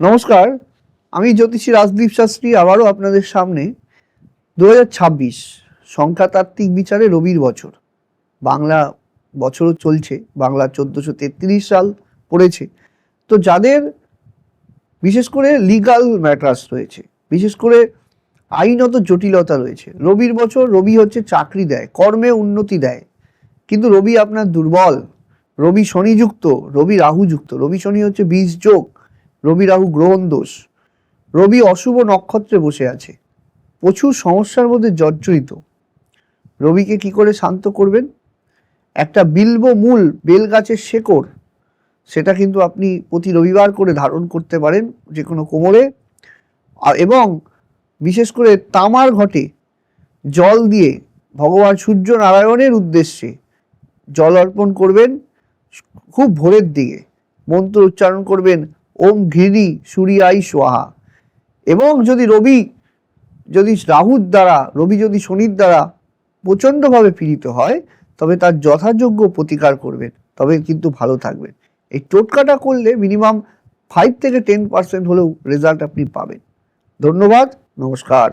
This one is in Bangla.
নমস্কার, আমি জ্যোতিষী রাজদীপ শাস্ত্রী আবারও আপনাদের সামনে 2026 সংখ্যাতাত্ত্বিক বিচারে রবির বছর। বাংলা বছরও চলছে, বাংলা 1433 সাল পড়েছে। তো যাদের বিশেষ করে লিগাল ম্যাটার্স রয়েছে, বিশেষ করে আইনত জটিলতা রয়েছে, রবির বছর। রবি হচ্ছে চাকরি দেয়, কর্মে উন্নতি দেয়, কিন্তু রবি আপনার দুর্বল। রবি শনিযুক্ত, রবি রাহুযুক্ত। রবি শনি হচ্ছে বীজ যোগ, রবি রাহু গ্রহণ দোষ। রবি অশুভ নক্ষত্রে বসে আছে, প্রচুর সমস্যার মধ্যে জর্জরিত। রবিকে কি করে শান্ত করবেন? একটা বিল্ব মূল, বেল গাছের শেকড়, সেটা কিন্তু আপনি প্রতি রবিবার করে ধারণ করতে পারেন যে কোনো কোমরে, এবং বিশেষ করে তামার ঘটে জল দিয়ে ভগবান সূর্য নারায়ণের উদ্দেশ্যে জল অর্পণ করবেন। খুব ভোরের দিকে মন্ত্র উচ্চারণ করবেন, ওম ঘৃণী সূর্যাই সোহা। এবং যদি রাহুর দ্বারা, রবি যদি শনির দ্বারা প্রচণ্ডভাবে পীড়িত হয়, তবে তার যথাযোগ্য প্রতিকার করবেন, তবে কিন্তু ভালো থাকবেন। এই টোটকাটা করলে মিনিমাম 5 থেকে 10% হলেও রেজাল্ট আপনি পাবেন। ধন্যবাদ, নমস্কার।